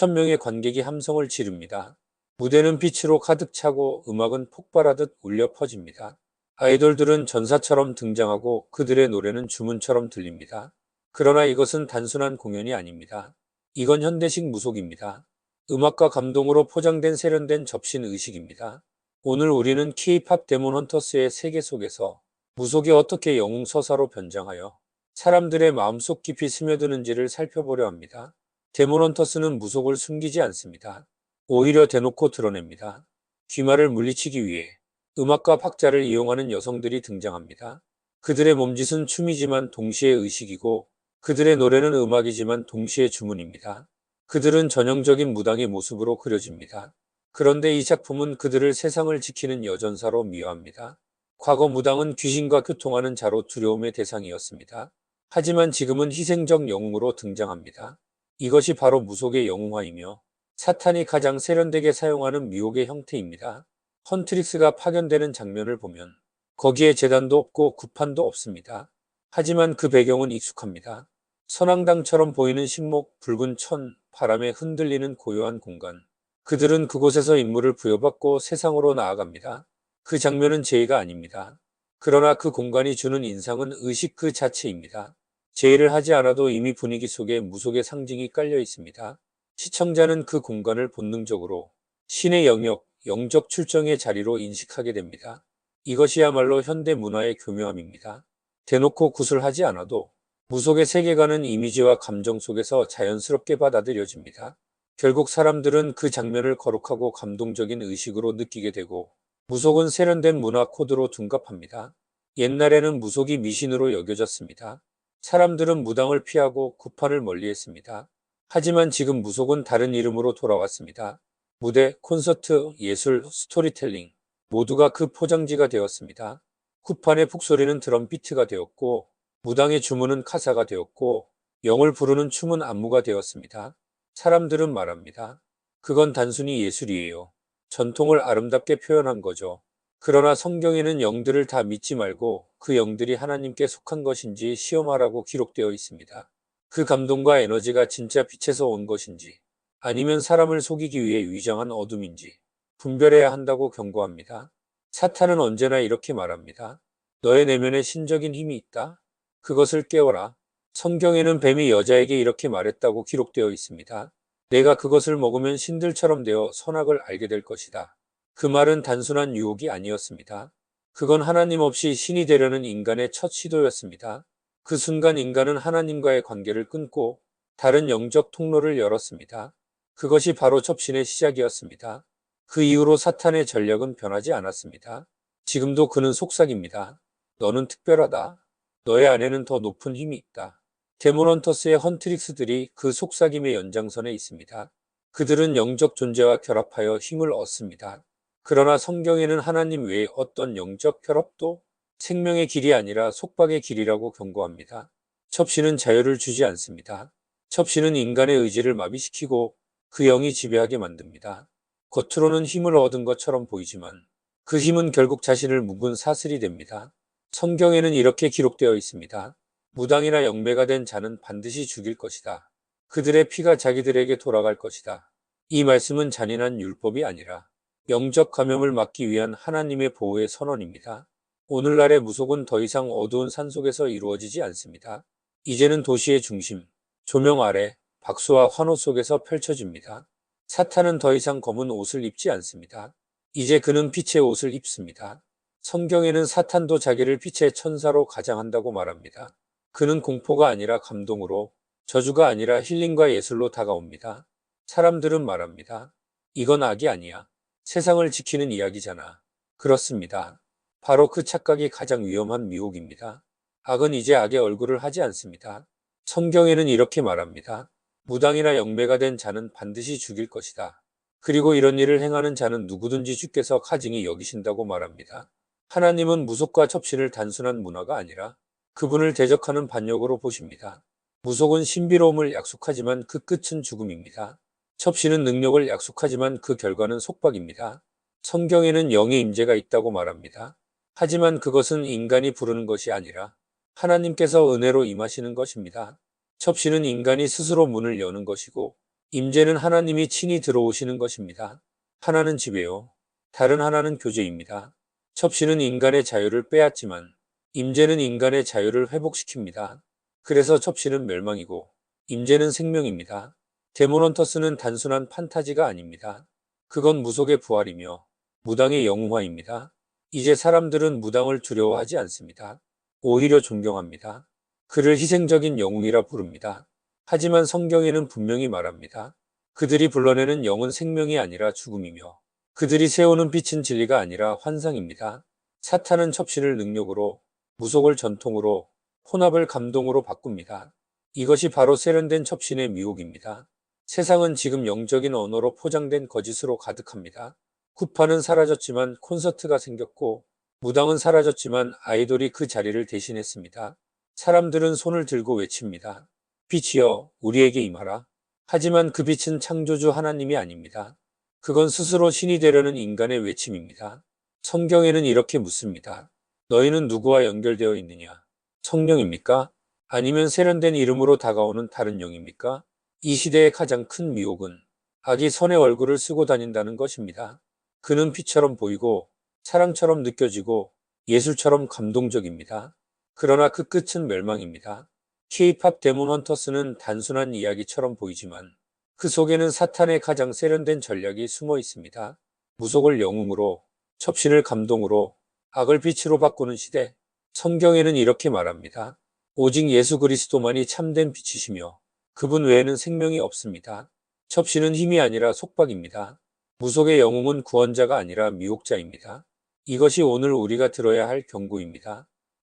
수천 명의 관객이 함성을 지릅니다. 무대는 빛으로 가득 차고 음악은 폭발하듯 울려 퍼집니다. 아이돌들은 전사처럼 등장하고 그들의 노래는 주문처럼 들립니다. 그러나 이것은 단순한 공연이 아닙니다. 이건 현대식 무속입니다. 음악과 감동으로 포장된 세련된 접신 의식입니다. 오늘 우리는 K-팝 데몬 헌터스의 세계 속에서 무속이 어떻게 영웅 서사로 변장하여 사람들의 마음속 깊이 스며드는지를 살펴보려 합니다. 데몬 헌터스는 무속을 숨기지 않습니다. 오히려 대놓고 드러냅니다. 귀마를 물리치기 위해 음악과 박자를 이용하는 여성들이 등장합니다. 그들의 몸짓은 춤이지만 동시에 의식이고 그들의 노래는 음악이지만 동시에 주문입니다. 그들은 전형적인 무당의 모습으로 그려집니다. 그런데 이 작품은 그들을 세상을 지키는 여전사로 미화합니다. 과거 무당은 귀신과 교통하는 자로 두려움의 대상이었습니다. 하지만 지금은 희생적 영웅으로 등장합니다. 이것이 바로 무속의 영웅화이며 사탄이 가장 세련되게 사용하는 미혹의 형태입니다. 헌트릭스가 파견되는 장면을 보면 거기에 제단도 없고 구판도 없습니다. 하지만 그 배경은 익숙합니다. 선앙당처럼 보이는 신목, 붉은 천, 바람에 흔들리는 고요한 공간. 그들은 그곳에서 임무를 부여받고 세상으로 나아갑니다. 그 장면은 제의가 아닙니다. 그러나 그 공간이 주는 인상은 의식 그 자체입니다. 제의를 하지 않아도 이미 분위기 속에 무속의 상징이 깔려 있습니다. 시청자는 그 공간을 본능적으로 신의 영역, 영적 출정의 자리로 인식하게 됩니다. 이것이야말로 현대 문화의 교묘함입니다. 대놓고 구술하지 않아도 무속의 세계관은 이미지와 감정 속에서 자연스럽게 받아들여집니다. 결국 사람들은 그 장면을 거룩하고 감동적인 의식으로 느끼게 되고 무속은 세련된 문화 코드로 둔갑합니다. 옛날에는 무속이 미신으로 여겨졌습니다. 사람들은 무당을 피하고 구판을 멀리했습니다. 하지만 지금 무속은 다른 이름으로 돌아왔습니다. 무대, 콘서트, 예술, 스토리텔링 모두가 그 포장지가 되었습니다. 구판의 북소리는 드럼비트가 되었고 무당의 주문은 카사가 되었고 영을 부르는 춤은 안무가 되었습니다. 사람들은 말합니다. 그건 단순히 예술이에요. 전통을 아름답게 표현한 거죠. 그러나 성경에는 영들을 다 믿지 말고 그 영들이 하나님께 속한 것인지 시험하라고 기록되어 있습니다. 그 감동과 에너지가 진짜 빛에서 온 것인지 아니면 사람을 속이기 위해 위장한 어둠인지 분별해야 한다고 경고합니다. 사탄은 언제나 이렇게 말합니다. 너의 내면에 신적인 힘이 있다. 그것을 깨워라. 성경에는 뱀이 여자에게 이렇게 말했다고 기록되어 있습니다. 내가 그것을 먹으면 신들처럼 되어 선악을 알게 될 것이다. 그 말은 단순한 유혹이 아니었습니다. 그건 하나님 없이 신이 되려는 인간의 첫 시도였습니다. 그 순간 인간은 하나님과의 관계를 끊고 다른 영적 통로를 열었습니다. 그것이 바로 접신의 시작이었습니다. 그 이후로 사탄의 전략은 변하지 않았습니다. 지금도 그는 속삭입니다. 너는 특별하다. 너의 안에는 더 높은 힘이 있다. 데몬 헌터스의 헌트릭스들이 그 속삭임의 연장선에 있습니다. 그들은 영적 존재와 결합하여 힘을 얻습니다. 그러나 성경에는 하나님 외에 어떤 영적 결합도 생명의 길이 아니라 속박의 길이라고 경고합니다. 첩신은 자유를 주지 않습니다. 첩신은 인간의 의지를 마비시키고 그 영이 지배하게 만듭니다. 겉으로는 힘을 얻은 것처럼 보이지만 그 힘은 결국 자신을 묵은 사슬이 됩니다. 성경에는 이렇게 기록되어 있습니다. 무당이나 영매가 된 자는 반드시 죽일 것이다. 그들의 피가 자기들에게 돌아갈 것이다. 이 말씀은 잔인한 율법이 아니라 영적 감염을 막기 위한 하나님의 보호의 선언입니다. 오늘날의 무속은 더 이상 어두운 산속에서 이루어지지 않습니다. 이제는 도시의 중심, 조명 아래 박수와 환호 속에서 펼쳐집니다. 사탄은 더 이상 검은 옷을 입지 않습니다. 이제 그는 빛의 옷을 입습니다. 성경에는 사탄도 자기를 빛의 천사로 가장한다고 말합니다. 그는 공포가 아니라 감동으로, 저주가 아니라 힐링과 예술로 다가옵니다. 사람들은 말합니다. 이건 악이 아니야. 세상을 지키는 이야기잖아. 그렇습니다. 바로 그 착각이 가장 위험한 미혹입니다. 악은 이제 악의 얼굴을 하지 않습니다. 성경에는 이렇게 말합니다. 무당이나 영매가 된 자는 반드시 죽일 것이다. 그리고 이런 일을 행하는 자는 누구든지 주께서 가증히 여기신다고 말합니다. 하나님은 무속과 첩신을 단순한 문화가 아니라 그분을 대적하는 반역으로 보십니다. 무속은 신비로움을 약속하지만 그 끝은 죽음입니다. 첩신은 능력을 약속하지만 그 결과는 속박입니다. 성경에는 영의 임재가 있다고 말합니다. 하지만 그것은 인간이 부르는 것이 아니라 하나님께서 은혜로 임하시는 것입니다. 첩신은 인간이 스스로 문을 여는 것이고 임재는 하나님이 친히 들어오시는 것입니다. 하나는 지배요, 다른 하나는 교제입니다. 첩시는 인간의 자유를 빼앗지만 임재는 인간의 자유를 회복시킵니다. 그래서 첩시는 멸망이고 임재는 생명입니다. 데모넌터스는 단순한 판타지가 아닙니다. 그건 무속의 부활이며 무당의 영웅화입니다. 이제 사람들은 무당을 두려워하지 않습니다. 오히려 존경합니다. 그를 희생적인 영웅이라 부릅니다. 하지만 성경에는 분명히 말합니다. 그들이 불러내는 영은 생명이 아니라 죽음이며 그들이 세우는 빛은 진리가 아니라 환상입니다. 사탄은 첩신을 능력으로, 무속을 전통으로, 혼합을 감동으로 바꿉니다. 이것이 바로 세련된 첩신의 미혹입니다. 세상은 지금 영적인 언어로 포장된 거짓으로 가득합니다. 쿠파는 사라졌지만 콘서트가 생겼고, 무당은 사라졌지만 아이돌이 그 자리를 대신했습니다. 사람들은 손을 들고 외칩니다. 빛이여, 우리에게 임하라. 하지만 그 빛은 창조주 하나님이 아닙니다. 그건 스스로 신이 되려는 인간의 외침입니다. 성경에는 이렇게 묻습니다. 너희는 누구와 연결되어 있느냐? 성령입니까? 아니면 세련된 이름으로 다가오는 다른 영입니까? 이 시대의 가장 큰 미혹은 악이 선의 얼굴을 쓰고 다닌다는 것입니다. 그는 피처럼 보이고 사랑처럼 느껴지고 예술처럼 감동적입니다. 그러나 그 끝은 멸망입니다. K-팝 데몬 헌터스는 단순한 이야기처럼 보이지만 그 속에는 사탄의 가장 세련된 전략이 숨어 있습니다. 무속을 영웅으로, 첩신을 감동으로, 악을 빛으로 바꾸는 시대. 성경에는 이렇게 말합니다. 오직 예수 그리스도만이 참된 빛이시며 그분 외에는 생명이 없습니다. 첩신은 힘이 아니라 속박입니다. 무속의 영웅은 구원자가 아니라 미혹자입니다. 이것이 오늘 우리가 들어야 할 경고입니다.